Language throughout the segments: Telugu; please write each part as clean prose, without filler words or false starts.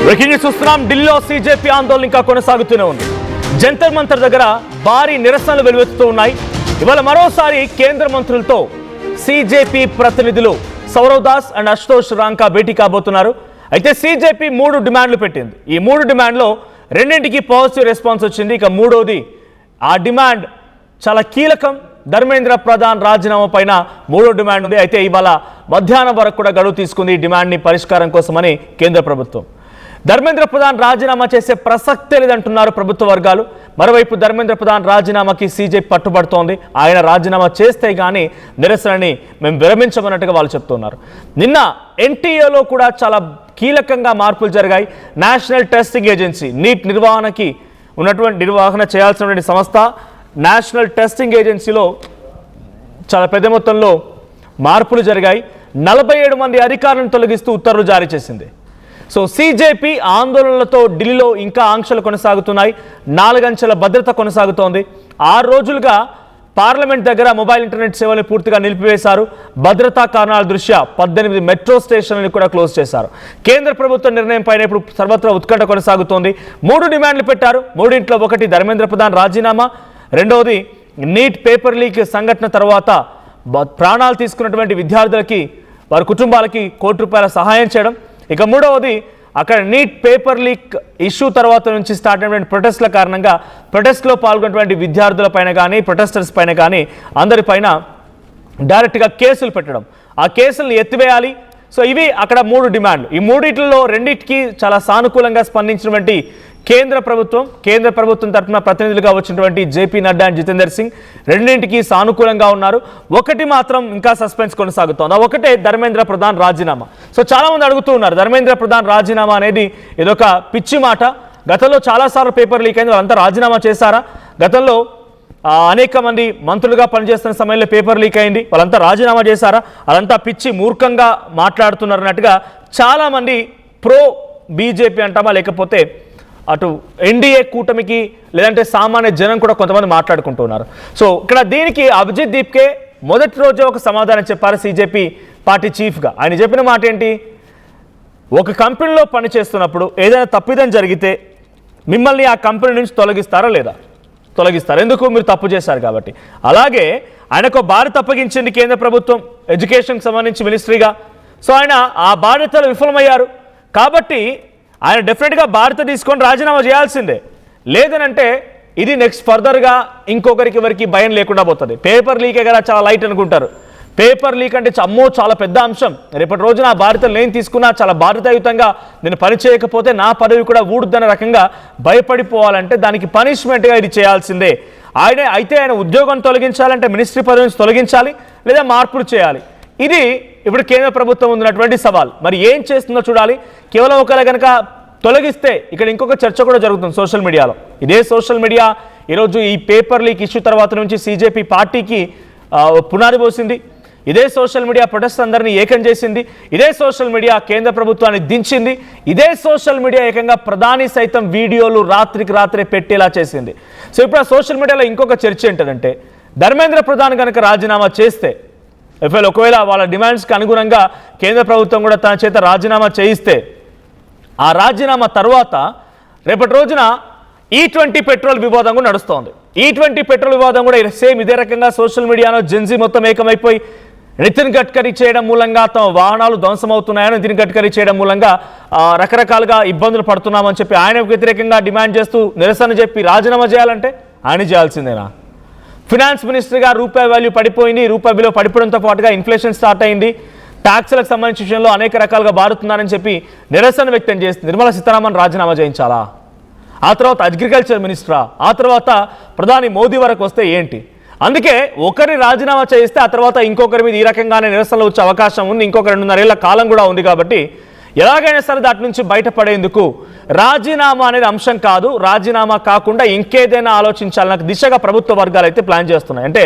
బ్రేకింగ్ న్యూస్ చూస్తున్నాం. ఢిల్లీలో సీజేపీ ఆందోళన ఇంకా కొనసాగుతూనే ఉంది. జంతర్ మంతర్ దగ్గర భారీ నిరసనలు వెలువెత్తుతూ ఉన్నాయి. ఇవాళ మరోసారి కేంద్ర మంత్రులతో సీజేపీ ప్రతినిధులు సౌరవ్ దాస్ అండ్ అశుతోష్ రాంకా భేటీ కాబోతున్నారు. అయితే సీజేపీ 3 డిమాండ్లు పెట్టింది. ఈ 3 డిమాండ్లో రెండింటికి పాజిటివ్ రెస్పాన్స్ వచ్చింది. ఇక మూడోది ఆ డిమాండ్ చాలా కీలకం. ధర్మేంద్ర ప్రధాన్ రాజీనామా పైన 3వ డిమాండ్ ఉంది. అయితే ఇవాళ మధ్యాహ్నం వరకు కూడా గడువు తీసుకుంది ఈ డిమాండ్ని పరిష్కారం కోసమని కేంద్ర ప్రభుత్వం. ధర్మేంద్ర ప్రధాన్ రాజీనామా చేసే ప్రసక్తే లేదంటున్నారు ప్రభుత్వ వర్గాలు. మరోవైపు ధర్మేంద్ర ప్రధాన్ రాజీనామాకి సీజేపీ పట్టుబడుతోంది. ఆయన రాజీనామా చేస్తే కానీ నిరసనని మేము విరమించమన్నట్టుగా వాళ్ళు చెప్తున్నారు. నిన్న ఎన్టీఏలో కూడా చాలా కీలకంగా మార్పులు జరిగాయి. నేషనల్ టెస్టింగ్ ఏజెన్సీ నీట్ నిర్వహణ చేయాల్సినటువంటి సంస్థ నేషనల్ టెస్టింగ్ ఏజెన్సీలో చాలా పెద్ద మొత్తంలో మార్పులు జరిగాయి. 47 మంది అధికారులను తొలగిస్తూ ఉత్తర్వులు జారీ చేసింది. సో సీజేపీ ఆందోళనలతో ఢిల్లీలో ఇంకా ఆంక్షలు కొనసాగుతున్నాయి. 4 అంచెల భద్రత కొనసాగుతోంది. 6 రోజులుగా పార్లమెంట్ దగ్గర మొబైల్ ఇంటర్నెట్ సేవలను పూర్తిగా నిలిపివేశారు. భద్రతా కారణాల దృష్ట్యా 18 మెట్రో స్టేషన్లను కూడా క్లోజ్ చేశారు. కేంద్ర ప్రభుత్వ నిర్ణయం పైన ఇప్పుడు సర్వత్రా ఉత్కంఠ కొనసాగుతోంది. 3 డిమాండ్లు పెట్టారు. 3 ఒకటి ధర్మేంద్ర ప్రధాన్ రాజీనామా, రెండవది నీట్ పేపర్ లీక్ సంఘటన తర్వాత ప్రాణాలు తీసుకున్నటువంటి విద్యార్థులకి వారి కుటుంబాలకి ₹1 సహాయం చేయడం, ఇక మూడవది అక్కడ నీట్ పేపర్ లీక్ ఇష్యూ తర్వాత నుంచి స్టార్ట్ అయినటువంటి ప్రొటెస్ట్ల కారణంగా ప్రొటెస్ట్లో పాల్గొన్నటువంటి విద్యార్థుల పైన కానీ ప్రొటెస్టర్స్ పైన కానీ అందరిపైన డైరెక్ట్గా కేసులు పెట్టడం, ఆ కేసులను ఎత్తివేయాలి. సో ఇవి అక్కడ 3 డిమాండ్లు. ఈ మూడిట్లో రెండింటికి చాలా సానుకూలంగా స్పందించినటువంటి కేంద్ర ప్రభుత్వం తరఫున ప్రతినిధులుగా వచ్చినటువంటి జేపీ నడ్డా అండ్ జితేందర్ సింగ్ రెండింటికి సానుకూలంగా ఉన్నారు. ఒకటి మాత్రం ఇంకా సస్పెన్స్ కొనసాగుతోంది. ఒకటే ధర్మేంద్ర ప్రధాన్ రాజీనామా. సో చాలా మంది అడుగుతూ ఉన్నారు, ధర్మేంద్ర ప్రధాన్ రాజీనామా అనేది ఇదొక పిచ్చి మాట. గతంలో చాలాసార్లు పేపర్ లీక్ అయింది, వాళ్ళంతా రాజీనామా చేశారా? గతంలో అనేక మంది మంత్రులుగా పనిచేస్తున్న సమయంలో పేపర్ లీక్ అయింది, వాళ్ళంతా రాజీనామా చేశారా? వాళ్ళంతా పిచ్చి మూర్ఖంగా మాట్లాడుతున్నారు అన్నట్టుగా చాలామంది ప్రో బీజేపీ అంటామా లేకపోతే అటు ఎన్డీఏ కూటమికి లేదంటే సామాన్య జనం కూడా కొంతమంది మాట్లాడుకుంటున్నారు. సో ఇక్కడ దీనికి అభిజిత్ దీప్కే మొదటి రోజే ఒక సమాధానం చెప్పారు సీజేపీ పార్టీ చీఫ్గా. ఆయన చెప్పిన మాట ఏంటి? ఒక కంపెనీలో పనిచేస్తున్నప్పుడు ఏదైనా తప్పిదం జరిగితే మిమ్మల్ని ఆ కంపెనీ నుంచి తొలగిస్తారా లేదా? తొలగిస్తారు. ఎందుకు? మీరు తప్పు చేశారు కాబట్టి. అలాగే ఆయనకు బాధ్యత అప్పగించింది కేంద్ర ప్రభుత్వం ఎడ్యుకేషన్కి సంబంధించి మినిస్ట్రీగా. సో ఆయన ఆ బాధ్యతలు విఫలమయ్యారు కాబట్టి ఆయన డెఫినెట్గా బాధ్యత తీసుకొని రాజీనామా చేయాల్సిందే. లేదనంటే ఇది నెక్స్ట్ ఫర్దర్గా ఇంకొకరికి ఎవరికి భయం లేకుండా పోతుంది. పేపర్ లీకే కదా చాలా లైట్ అనుకుంటారు. పేపర్ లీక్ అంటే అమ్మో చాలా పెద్ద అంశం. రేపటి రోజున ఆ బాధ్యతలు నేను తీసుకున్నా చాలా బాధ్యతాయుతంగా నేను పని చేయకపోతే నా పదవి కూడా ఊడుద్దన్న రకంగా భయపడిపోవాలంటే దానికి పనిష్మెంట్గా ఇది చేయాల్సిందే. ఆయన ఉద్యోగం తొలగించాలంటే మినిస్ట్రీ పదవి నుంచి తొలగించాలి లేదా మార్పులు చేయాలి. ఇది ఇప్పుడు కేంద్ర ప్రభుత్వం ఉన్నటువంటి సవాల్. మరి ఏం చేస్తుందో చూడాలి. కేవలం ఒకవేళ కనుక తొలగిస్తే ఇక్కడ ఇంకొక చర్చ కూడా జరుగుతుంది సోషల్ మీడియాలో. ఇదే సోషల్ మీడియా ఈరోజు ఈ పేపర్ లీక్ ఇష్యూ తర్వాత నుంచి సీజేపీ పార్టీకి పునాది పోసింది. ఇదే సోషల్ మీడియా ప్రొటెస్ట్ అందరినీ ఏకం చేసింది. ఇదే సోషల్ మీడియా కేంద్ర ప్రభుత్వాన్ని దించింది. ఇదే సోషల్ మీడియా ఏకంగా ప్రధాని సైతం వీడియోలు రాత్రికి రాత్రే పెట్టేలా చేసింది. సో ఇప్పుడు ఆ సోషల్ మీడియాలో ఇంకొక చర్చ ఏంటంటే ధర్మేంద్ర ప్రధాన్ కనుక రాజీనామా చేస్తే ఒకవేళ వాళ్ళ డిమాండ్స్కి అనుగుణంగా కేంద్ర ప్రభుత్వం కూడా తన చేత రాజీనామా చేయిస్తే ఆ రాజీనామా తర్వాత రేపటి రోజున E20 పెట్రోల్ వివాదం కూడా నడుస్తోంది. E20 పెట్రోల్ వివాదం కూడా సేమ్ ఇదే రకంగా సోషల్ మీడియాలో జెన్జీ మొత్తం ఏకమైపోయి నితిన్ గడ్కరీ చేయడం మూలంగా తమ వాహనాలు ధ్వంసమవుతున్నాయని నితిన్ గడ్కరీ చేయడం మూలంగా రకరకాలుగా ఇబ్బందులు పడుతున్నామని చెప్పి ఆయనకు వ్యతిరేకంగా డిమాండ్ చేస్తూ నిరసన చెప్పి రాజీనామా చేయాలంటే ఆయన చేయాల్సిందేనా? ఫినాన్స్ మినిస్టర్గా రూపాయి వాల్యూ పడిపోయింది. రూపాయి విలువ పడిపోవడంతో పాటుగా ఇన్ఫ్లేషన్ స్టార్ట్ అయింది. ట్యాక్స్లకు సంబంధించిన విషయంలో అనేక రకాలుగా బారుతున్నారని చెప్పి నిరసన వ్యక్తం చేస్తుంది. నిర్మలా సీతారామన్ రాజీనామా చేయించాలా? ఆ తర్వాత అగ్రికల్చర్ మినిస్టరా? ఆ తర్వాత ప్రధాని మోదీ వరకు వస్తే ఏంటి? అందుకే ఒకరి రాజీనామా చేయిస్తే ఆ తర్వాత ఇంకొకరి మీద ఈ రకంగానే నిరసనలు వచ్చే అవకాశం ఉంది. ఇంకొక 2.5 ఏళ్ల కాలం కూడా ఉంది కాబట్టి ఎలాగైనా సరే దాటి నుంచి బయటపడేందుకు రాజీనామా అనేది అంశం కాదు. రాజీనామా కాకుండా ఇంకేదైనా ఆలోచించాలన్న దిశగా ప్రభుత్వ వర్గాలు అయితే ప్లాన్ చేస్తున్నాయి. అంటే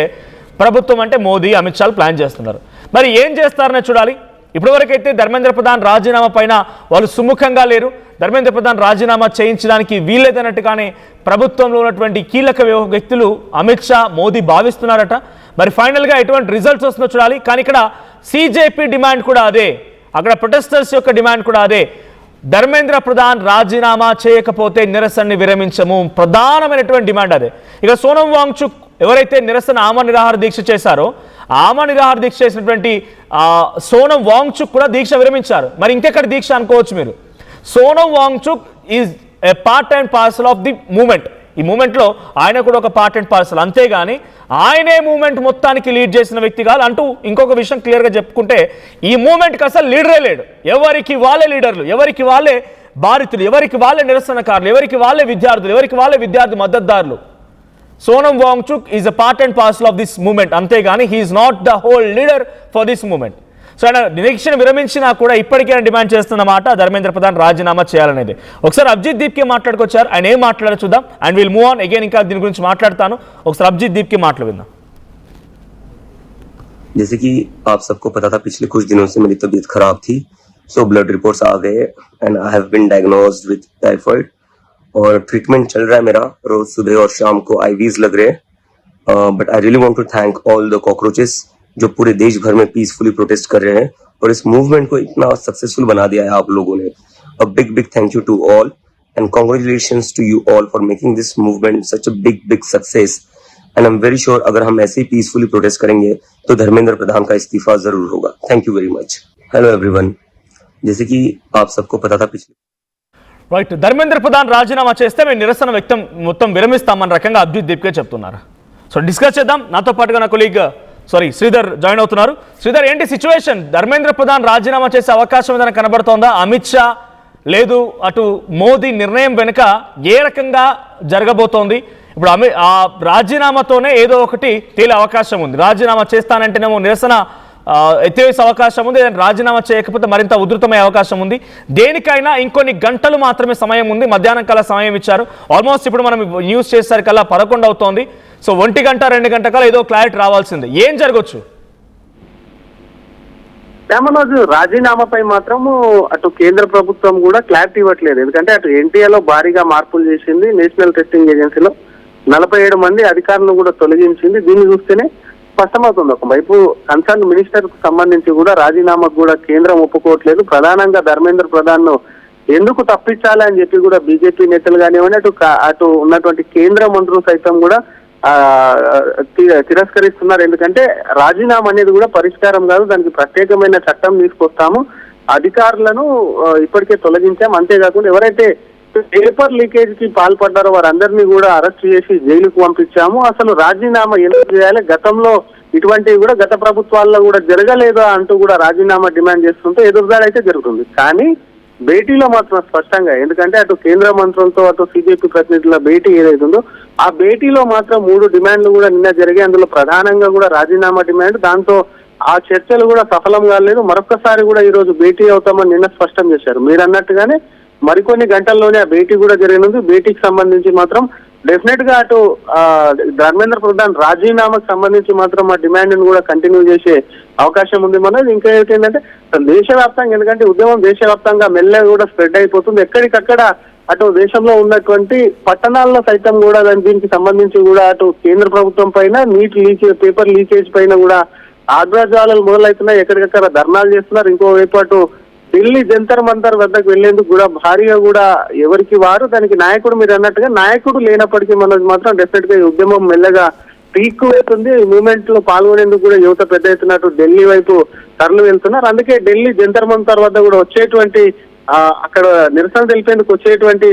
ప్రభుత్వం అంటే మోదీ, అమిత్ షాలు ప్లాన్ చేస్తున్నారు. మరి ఏం చేస్తారనే చూడాలి. ఇప్పటివరకైతే ధర్మేంద్ర ప్రధాన్ రాజీనామా పైన వాళ్ళు సుముఖంగా లేరు. ధర్మేంద్ర ప్రధాన్ రాజీనామా చేయించడానికి వీల్లేదన్నట్టుగానే ప్రభుత్వంలో ఉన్నటువంటి కీలక వ్యక్తులు అమిత్ షా, మోదీ భావిస్తున్నారట. మరి ఫైనల్గా ఎటువంటి రిజల్ట్స్ వస్తుందో చూడాలి. కానీ ఇక్కడ సీజేపీ డిమాండ్ కూడా అదే, అక్కడ ప్రొటెస్టర్స్ యొక్క డిమాండ్ కూడా అదే. ధర్మేంద్ర ప్రధాన్ రాజీనామా చేయకపోతే నిరసనని విరమించము, ప్రధానమైనటువంటి డిమాండ్ అదే. ఇక సోనం వాంగ్చుక్ ఎవరైతే నిరసన ఆమరణ నిరాహార దీక్ష చేశారో, ఆమరణ నిరాహార దీక్ష చేసినటువంటి సోనం వాంగ్చుక్ కూడా దీక్ష విరమించారు. మరి ఇంకెక్కడ దీక్ష అనుకోవచ్చు మీరు. Sonam Wangchuk is a part and parcel of the moment. ఈ మూమెంట్లో ఆయన కూడా ఒక పార్ట్ అండ్ పార్సల్, అంతేగాని ఆయనే మూమెంట్ మొత్తానికి లీడ్ చేసిన వ్యక్తి కాదు అంటూ ఇంకొక విషయం క్లియర్గా చెప్పుకుంటే, ఈ మూమెంట్కి అసలు లీడరే లేడు. ఎవరికి వాళ్ళే లీడర్లు, ఎవరికి వాళ్ళే బాధితులు, ఎవరికి వాళ్ళే నిరసనకారులు, ఎవరికి వాళ్ళే విద్యార్థులు, ఎవరికి వాళ్ళే విద్యార్థి మద్దతుదారులు. Sonam Wangchuk is a part and parcel of this movement, అంతేగాని he is not the whole leader for this movement. So ఆయన నిరీక్షణ విరమించినా కూడా ఇప్పటికైనా డిమాండ్ చేస్తున్నమాట ధర్మేంద్ర ప్రధాన్ రాజీనామా చేయాలనేది. ఒకసారి అభిజిత్ దీప్కి మాట్లాడుకొచ్చారు, ఆయన ఏం మాట్లాడారు చూద్దాం. And will move on again, ఇంకా దీని గురించి మాట్లాడతాను. ఒకసారి అభిజిత్ దీప్కి మాటలు విందాం. जैसे कि आप सबको पता था, पिछले कुछ दिनों से मेरी तबीयत खराब थी, सो ब्लड रिपोर्ट्स आ गए and I have been diagnosed with typhoid और ट्रीटमेंट चल रहा है मेरा. रोज सुबह और शाम को आईवीज लग रहे हैं. But I really want to thank all the cockroaches जो पूरे देश भर में पीसफुली प्रोटेस्ट कर रहे हैं और इस मूवमेंट को इतना सक्सेसफुल बना दिया है आप लोगों ने. A big thank you to all and congratulations to you all for making this movement such a big success. And I am very sure अगर हम ऐसे ही पीसफुली प्रोटेस्ट करेंगे तो धर्मेंद्र प्रधान का इस्तीफा जरूर होगा. Thank you very much. Hello everyone, जैसे कि आप सबको पता था पिछले రైట్, ధర్మేంద్ర ప్రధాన్ రాజీనామా చేస్తే మేము నిరసన వ్యక్తం మొత్తం విరమిస్తామన్న రకంగా అభిజిత్ దీప్కే చెప్తున్నారు. సో డిస్కస్ చేద్దాం. నాతో పాటుగా నా కొలీగ్ శ్రీధర్ జాయిన్ అవుతున్నారు. శ్రీధర్, ఏంటి సిచ్యువేషన్? ధర్మేంద్ర ప్రధాన్ రాజీనామా చేసే అవకాశం ఏదైనా కనబడుతోందా? అమిత్ షా లేదు, అటు మోదీ నిర్ణయం వెనుక ఏ రకంగా జరగబోతోంది? ఇప్పుడు ఆ రాజీనామాతోనే ఏదో ఒకటి తేలే అవకాశం ఉంది. రాజీనామా చేస్తానంటేనేమో నిరసన ఎత్తివేసే అవకాశం ఉంది, రాజీనామా చేయకపోతే మరింత ఉధృతమయ్యే అవకాశం ఉంది. దేనికైనా ఇంకొన్ని గంటలు మాత్రమే సమయం ఉంది. మధ్యాహ్నం కల్లా సమయం ఇచ్చారు. ఆల్మోస్ట్ ఇప్పుడు మనం న్యూస్ చేసేసరికల్లా 11 అవుతోంది. సో 1 గంట 2 గంట కల్లా ఏదో క్లారిటీ రావాల్సిందే. ఏం జరగవచ్చు? రామరాజు, రాజీనామాపై మాత్రము అటు కేంద్ర ప్రభుత్వం కూడా క్లారిటీ ఇవ్వట్లేదు. ఎందుకంటే అటు ఎన్టీఏలో భారీగా మార్పులు చేసింది, నేషనల్ టెస్టింగ్ ఏజెన్సీలో 47 మంది అధికారులను కూడా తొలగించింది. దీన్ని చూస్తేనే స్పష్టమవుతుంది. ఒకవైపు కన్సర్న్ మినిస్టర్ కు సంబంధించి కూడా రాజీనామాకు కూడా కేంద్రం ఒప్పుకోవట్లేదు. ప్రధానంగా ధర్మేంద్ర ప్రధాన్ ను ఎందుకు తప్పించాలి అని చెప్పి కూడా బీజేపీ నేతలు కానివ్వండి, అటు ఉన్నటువంటి కేంద్ర మంత్రులు సైతం కూడా తిరస్కరిస్తున్నారు. ఎందుకంటే రాజీనామా అనేది కూడా పరిష్కారం కాదు, దానికి ప్రత్యేకమైన చట్టం తీసుకొస్తాము, అధికారులను ఇప్పటికే తొలగించాం, అంతేకాకుండా ఎవరైతే పేపర్ లీకేజ్ కి పాల్పడ్డారో వారందరినీ కూడా అరెస్ట్ చేసి జైలుకు పంపించాము. అసలు రాజీనామా ఎందుకు చేయాలి, గతంలో ఇటువంటివి కూడా గత ప్రభుత్వాల్లో కూడా జరగలేదా అంటూ కూడా రాజీనామా డిమాండ్ చేస్తుంటే ఎదురుదాడి అయితే జరుగుతుంది. కానీ భేటీలో మాత్రం స్పష్టంగా, ఎందుకంటే అటు కేంద్ర మంత్రులతో అటు సిజేపీ ప్రతినిధుల భేటీ ఏదైతుందో ఆ భేటీలో మాత్రం 3 డిమాండ్లు కూడా నిన్న జరిగాయి. అందులో ప్రధానంగా కూడా రాజీనామా డిమాండ్. దాంతో ఆ చర్చలు కూడా సఫలం కాలేదు. మరొకసారి కూడా ఈ రోజు భేటీ అవుతామని నిన్న స్పష్టం చేశారు. మీరు అన్నట్టుగానే మరికొన్ని గంటల్లోనే ఆ భేటీ కూడా జరిగినది. భేటీకి సంబంధించి మాత్రం డెఫినెట్ గా అటు ధర్మేంద్ర ప్రధాన్ రాజీనామాకు సంబంధించి మాత్రం ఆ డిమాండ్ ను కూడా కంటిన్యూ చేసే అవకాశం ఉంది. మనది ఇంకా ఏంటంటే దేశవ్యాప్తంగా, ఎందుకంటే ఉద్యమం దేశవ్యాప్తంగా మెల్లగా కూడా స్ప్రెడ్ అయిపోతుంది. ఎక్కడికక్కడ అటు దేశంలో ఉన్నటువంటి పట్టణాల్లో సైతం కూడా దీనికి సంబంధించి కూడా అటు కేంద్ర ప్రభుత్వం పైన పేపర్ లీకేజ్ పైన కూడా ఆగ్రహజ్వాలలు మొదలవుతున్నాయి. ఎక్కడికక్కడ ధర్నాలు చేస్తున్నారు. ఇంకోవైపు అటు ఢిల్లీ జంతర్ మంతర్ వద్దకు వెళ్లేందుకు కూడా భారీగా కూడా ఎవరికి వారు దానికి నాయకుడు, మీరు అన్నట్టుగా నాయకుడు లేనప్పటికీ మనది మాత్రం డెఫినెట్ గా ఈ ఉద్యమం మెల్లగా పీక్ అవుతుంది. ఈ మూవ్మెంట్ లో పాల్గొనేందుకు కూడా యువత పెద్ద ఎత్తున ఢిల్లీ వైపు తరలి వెళ్తున్నారు. అందుకే ఢిల్లీ జంతర్ మంతర్ వద్ద కూడా వచ్చేటువంటి అక్కడ నిరసన తెలిపేందుకు వచ్చేటువంటి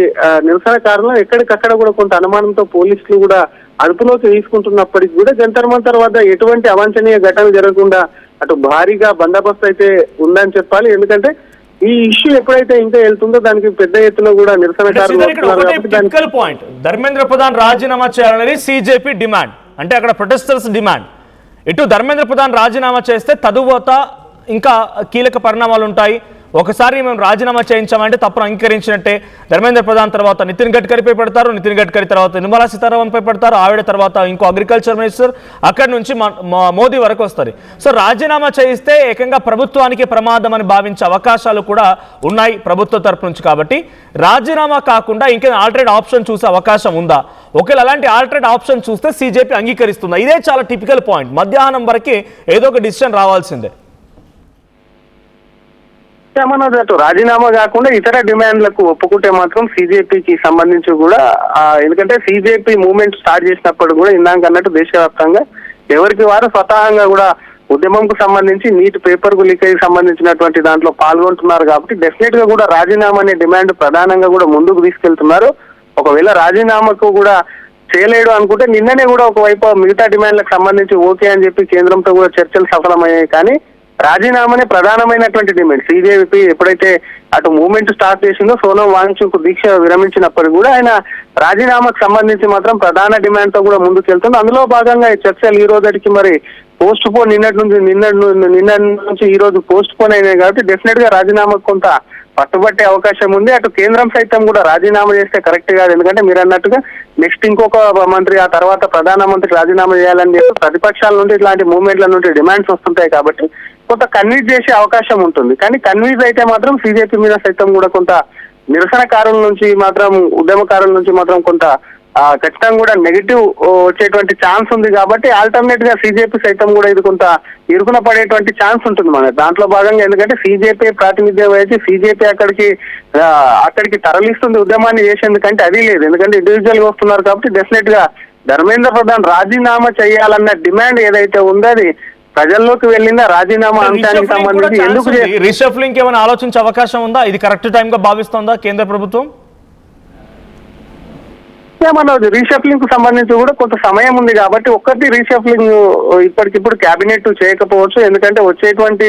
నిరసనకారులు ఎక్కడికక్కడ కూడా కొంత అనుమానంతో పోలీసులు కూడా అదుపులోకి తీసుకుంటున్నప్పటికీ కూడా జంతర్ మంతర్ వద్ద ఎటువంటి అవాంఛనీయ ఘటనలు జరగకుండా అటు భారీగా బందోబస్తు అయితే ఉందని చెప్పాలి. ఎందుకంటే ఈ ఇష్యూ ఎప్పుడైతే ఇంకా వెళ్తుందో దానికి పెద్ద ఎత్తున కూడా నిరసనకారులు పాయింట్. ధర్మేంద్ర ప్రధాన్ రాజీనామా చేయాలనేది సిజేపీ డిమాండ్, అంటే అక్కడ ప్రొటెస్టర్స్ డిమాండ్. ఇటు ధర్మేంద్ర ప్రధాన్ రాజీనామా చేస్తే తదువాత ఇంకా కీలక పరిణామాలు ఉంటాయి. ఒకసారి మేము రాజీనామా చేయించామంటే తప్పును అంగీకరించినట్టే. ధర్మేంద్ర ప్రధాన్ తర్వాత నితిన్ గడ్కరీపై పెడతారు, నితిన్ గడ్కరీ తర్వాత నిర్మలా సీతారామన్పై పెడతారు, ఆవిడ తర్వాత ఇంకో అగ్రికల్చర్ మినిస్టర్, అక్కడి నుంచి మోదీ వరకు వస్తుంది. సో రాజీనామా చేయిస్తే ఏకంగా ప్రభుత్వానికి ప్రమాదం అని భావించే అవకాశాలు కూడా ఉన్నాయి ప్రభుత్వ తరపు నుంచి. కాబట్టి రాజీనామా కాకుండా ఇంకేదైనా ఆల్టర్నేట్ ఆప్షన్ చూసే అవకాశం ఉందా? ఒకవేళ అలాంటి ఆల్టర్నేట్ ఆప్షన్ చూస్తే సిజేపీ అంగీకరిస్తుందా? ఇదే చాలా టిపికల్ పాయింట్. మధ్యాహ్నం వరకే ఏదో ఒక డిసిషన్ రావాల్సిందే. మనోజ్ అటు రాజీనామా కాకుండా ఇతర డిమాండ్లకు ఒప్పుకుంటే మాత్రం సిజేపీకి సంబంధించి కూడా ఎందుకంటే సిజేపీ మూవ్మెంట్ స్టార్ట్ చేసినప్పుడు కూడా ఇందాక అన్నట్టు దేశవ్యాప్తంగా ఎవరికి వారు స్వతహాగా కూడా ఉద్యమంకు సంబంధించి నీట్ పేపర్ కు లీకేజ్ సంబంధించినటువంటి దాంట్లో పాల్గొంటున్నారు కాబట్టి డెఫినెట్ గా కూడా రాజీనామా అనే డిమాండ్ ప్రధానంగా కూడా ముందుకు తీసుకెళ్తున్నారు. ఒకవేళ రాజీనామాకు కూడా చేయలేడు అనుకుంటే నిన్ననే కూడా ఒకవైపు మిగతా డిమాండ్లకు సంబంధించి ఓకే అని చెప్పి కేంద్రంతో కూడా చర్చలు సఫలమయ్యాయి. కానీ రాజీనామానే ప్రధానమైనటువంటి డిమాండ్. సిజేపీ ఎప్పుడైతే అటు మూవ్మెంట్ స్టార్ట్ చేసిందో సోనం వాంగ్చుక్ దీక్ష విరమించినప్పటికీ కూడా ఆయన రాజీనామాకు సంబంధించి మాత్రం ప్రధాన డిమాండ్ తో కూడా ముందుకు వెళ్తుంది. అందులో భాగంగా ఈ చర్చలు ఈ రోజుకి మరి పోస్ట్ పోన్ నిన్న నుంచి ఈ రోజు పోస్ట్ పోన్ అయినాయి కాబట్టి డెఫినెట్ గా రాజీనామాకు కొంత పట్టుబట్టే అవకాశం ఉంది. అటు కేంద్రం సైతం కూడా రాజీనామా చేస్తే కరెక్ట్ కాదు. ఎందుకంటే మీరు అన్నట్టుగా నెక్స్ట్ ఇంకొక మంత్రి ఆ తర్వాత ప్రధానమంత్రి రాజీనామా చేయాలని చెప్పి ప్రతిపక్షాల నుండి ఇట్లాంటి మూవ్మెంట్ల నుండి డిమాండ్స్ వస్తుంటాయి కాబట్టి కొంత కన్విన్స్ చేసే అవకాశం ఉంటుంది. కానీ కన్విన్స్ అయితే మాత్రం సిజేపీ మీద సైతం కూడా కొంత నిరసనకారుల నుంచి మాత్రం ఉద్యమకారుల నుంచి మాత్రం కొంత ఖచ్చితంగా కూడా నెగిటివ్ వచ్చేటువంటి ఛాన్స్ ఉంది. కాబట్టి ఆల్టర్నేట్ గా సిజేపీ సైతం కూడా ఇది కొంత ఇరుకున పడేటువంటి ఛాన్స్ ఉంటుంది మన దాంట్లో భాగంగా. ఎందుకంటే సిజేపీ ప్రాతినిధ్యం వహించి సిజేపీ అక్కడికి తరలిస్తుంది ఉద్యమాన్ని చేసేందుకంటే అది లేదు. ఎందుకంటే ఇండివిజువల్ గా వస్తున్నారు కాబట్టి డెఫినెట్ గా ధర్మేంద్ర ప్రధాన్ రాజీనామా చేయాలన్న డిమాండ్ ఏదైతే ఉందో అది ప్రజల్లోకి వెళ్ళిందా రాజీనామా అంశానికి సంబంధించి ఎందుకు రీషఫ్లింగ్ ఏమైనా ఆలోచించే అవకాశం ఉందా? ఇది కరెక్ట్ టైం గా భావిస్తోందా కేంద్ర ప్రభుత్వం? మన రీషఫ్లింగ్ కు సంబంధించి కూడా కొంత సమయం ఉంది కాబట్టి ఒక్కటి రీషఫ్లింగ్ ఇప్పటికిప్పుడు క్యాబినెట్ చేయకపోవచ్చు. ఎందుకంటే వచ్చేటువంటి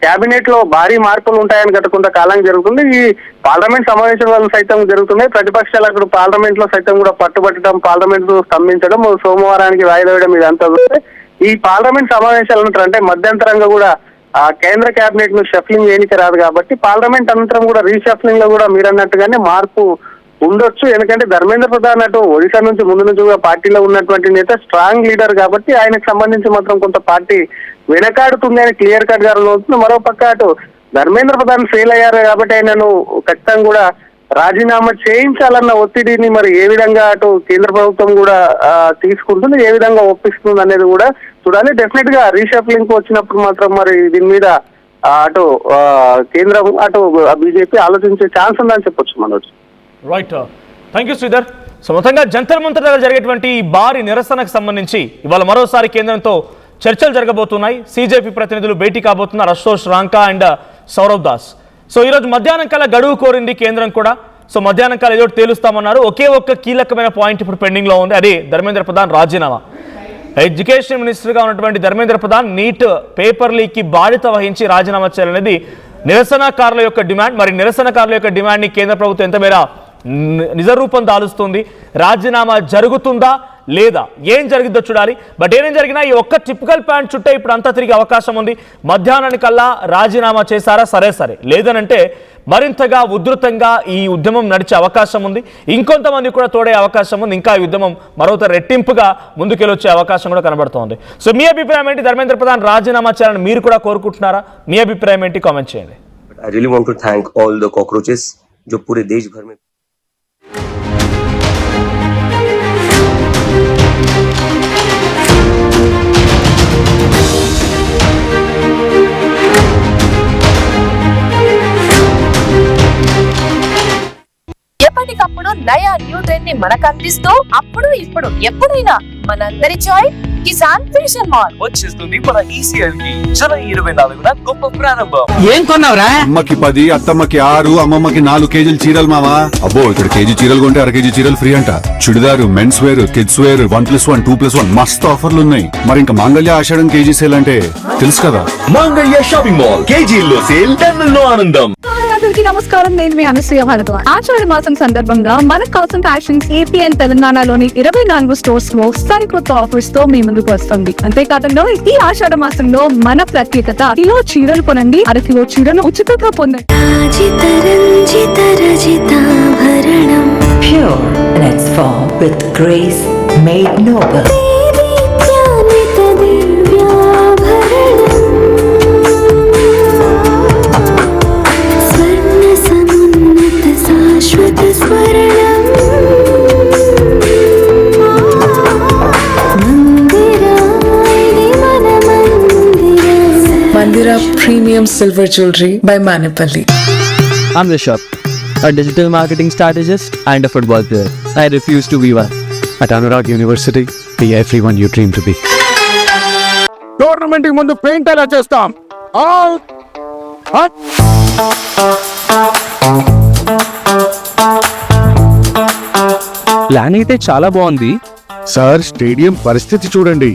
క్యాబినెట్ లో భారీ మార్పులు ఉంటాయని గత కొంతకాలం జరుగుతుంది. ఈ పార్లమెంట్ సమావేశాలు సైతం జరుగుతున్నాయి. ప్రతిపక్షాలు అక్కడ పార్లమెంట్ లో సైతం కూడా పట్టుబట్టడం, పార్లమెంట్ స్తంభించడం, సోమవారానికి వాయిదా వేయడం ఇదంతా చూస్తే ఈ పార్లమెంట్ సమావేశాలు అంటే మధ్యంతరంగా కూడా కేంద్ర కేబినెట్ ను షఫ్లింగ్ చేయడానికి రాదు కాబట్టి పార్లమెంట్ అనంతరం కూడా రీషఫ్లింగ్ లో కూడా మీరు అన్నట్టుగానే మార్పు ఉండొచ్చు. ఎందుకంటే ధర్మేంద్ర ప్రధాన్ అటు ఒడిశా నుంచి ముందు నుంచి పార్టీలో ఉన్నటువంటి నేత స్ట్రాంగ్ లీడర్ కాబట్టి ఆయనకు సంబంధించి మాత్రం కొంత పార్టీ వెనకాడుతుంది అని క్లియర్ కట్ గా అవుతుంది. మరో పక్క అటు ధర్మేంద్ర ప్రధాన్ ఫెయిల్ అయ్యారు కాబట్టి ఆయనను ఖచ్చితంగా కూడా రాజీనామా చేయించాలన్న ఒత్తిడిని మరి ఏ విధంగా అటు కేంద్ర ప్రభుత్వం కూడా తీసుకుంటుంది, ఏ విధంగా ఒప్పిస్తుంది అనేది కూడా చూడాలి. డెఫినెట్ గా రీషఫ్లింగ్ వచ్చినప్పుడు మాత్రం మరి దీని మీద అటు కేంద్రం అటు బీజేపీ ఆలోచించే ఛాన్స్ ఉందని చెప్పొచ్చు Manoj. Right, thank you Sridhar. So మొత్తంగా జంతర్ మంతర్ దగ్గర జరిగేటువంటి భారీ నిరసనకు సంబంధించి ఇవాళ మరోసారి కేంద్రంతో చర్చలు జరగబోతున్నాయి. సిజేపీ ప్రతినిధులు భేటీ కాబోతున్నారు, అశోష్ రాంకా అండ్ సౌరవ్ దాస్. సో ఈరోజు మధ్యాహ్నం కల్లా గడువు కోరింది కేంద్రం కూడా. సో మధ్యాహ్నం కల్లా ఏదో తేలుస్తామన్నారు. ఒకే ఒక్క కీలకమైన పాయింట్ ఇప్పుడు పెండింగ్ లో ఉంది, అది ధర్మేంద్ర ప్రధాన్ రాజీనామా. ఎడ్యుకేషన్ మినిస్టర్గా ఉన్నటువంటి ధర్మేంద్ర ప్రధాన్ నీట్ పేపర్ లీక్కి బాధ్యత వహించి రాజీనామా చేయాలనేది నిరసనకారుల యొక్క డిమాండ్. మరి నిరసనకారుల యొక్క డిమాండ్ని కేంద్ర ప్రభుత్వం ఎంత మేర నిజరూపం దాలుస్తుంది, రాజీనామా జరుగుతుందా లేదా, ఏం జరిగిద్దో చూడాలి. బట్ ఏం జరిగినా ఈ ఒక్క టిపికల్ పాయింట్ చుట్టే ఇప్పుడు అంతా తిరిగే అవకాశం ఉంది. మధ్యాహ్నానికల్లా రాజీనామా చేశారా సరే, లేదనంటే మరింతగా ఉధృతంగా ఈ ఉద్యమం నడిచే అవకాశం ఉంది. ఇంకొంతమంది కూడా తోడే అవకాశం ఉంది. ఇంకా ఈ ఉద్యమం మరొక రెట్టింపుగా ముందుకెళ్ళొచ్చే అవకాశం కూడా కనబడుతోంది. సో మీ అభిప్రాయం ఏంటి? ధర్మేంద్ర ప్రధాన్ రాజీనామా చేయాలని మీరు కూడా కోరుకుంటున్నారా? మీ అభిప్రాయం ఏంటి? కామెంట్ చేయండి. I really want to thank all the cockroaches जो पूरे देश भर में ఎప్పటికప్పుడు నయా న్యూ ట్రెండ్ ని మనకు అందిస్తూ అప్పుడు ఇప్పుడు ఎప్పుడైనా మనందరి చాయ్ కిసాన్ ఫ్యాషన్ మాల్ వచ్చేస్తుంది మన ఈసీఎల్ కి జూలై 24న గొప్ప ప్రారంభం. ఏం కొన్నావురా? అమ్మకి 10, అత్తమ్మకి 6, అమ్మమ్మకి 4 కేజీలు చీరలు మావా. అబ్బో ఇక్కడ కేజీ చీరలు కొంటే అర కేజీ చీరలు ఫ్రీ అంట. Churidar, men's wear, kids wear 1+1, 2+1 మస్తు ఆఫర్లు ఉన్నాయి. మరి ఇంకా మాంగళ్య ఆషాఢం కేజీ సేల్ అంటే తెలుసు కదా. మాంగళ్య షాపింగ్ మాల్ కేజీల్లో సేల్, టన్నుల్లో ఆనందం. అందరికీ నమస్కారం, నేను మీ అనసూయ భారద్వాజ్. ఆషాఢ మాసం సందర్భంగా మన కాసం ఫ్యాషన్స్ ఏపీ అండ్ తెలంగాణలోని 24 స్టోర్స్ లో సరికొత్త ఆఫర్స్ తో మీ ముందుకు వస్తుంది. అంతేకాదంలో ఈ ఆషాఢ మాసంలో మన ప్రత్యేకత, కిలో చీరలు కొనండి, అర కిలో చీరను ఉచితంగా పొందండి. Pure in its form with grace made noble. Mandira Premium Silver Jewelry by Manipali. I'm Rishabh, a digital marketing strategist and a football player. I refuse to be one. At Anurag University, be everyone you dream to be. Tournament కి ముందు పెయింట్ ఎలా చేస్తాం? ప్లాన్ అయితే చాలా బాగుంది. సార్, స్టేడియం పరిస్థితి చూడండి.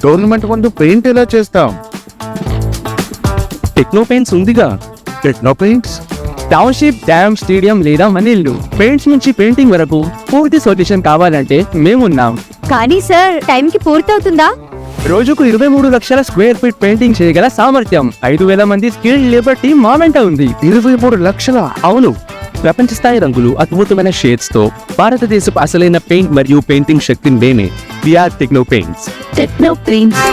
టోర్నమెంట్ ముందు పెయింట్ ఎలా చేస్తాం? టెక్నో పెయింట్స్ ఉందిగా. Techno paints? Township, dam, stadium లేదా మనీళ్ళు, పెయింట్స్ నుంచి పెయింటింగ్ వరకు పూర్తి సొల్యూషన్ కావాలంటే మేమున్నాం. కానీ సార్, టైం కి పూర్తవుతుందా? రోజుకు 23 లక్షల స్క్వేర్ ఫీట్ పెయింటింగ్ చేయగల సామర్థ్యం, 5,000 మంది స్కిల్డ్ లేబర్ టీమ్ మా వెంట ఉంది. 23 లక్షల? అవును. ప్రపంచ స్థాయి రంగులు, అద్భుతమైన షేడ్స్ తో భారతదేశపు అసలైన పెయింట్ మరియు పెయింటింగ్ శక్తిని మేమే. VR techno paints. Techno paints.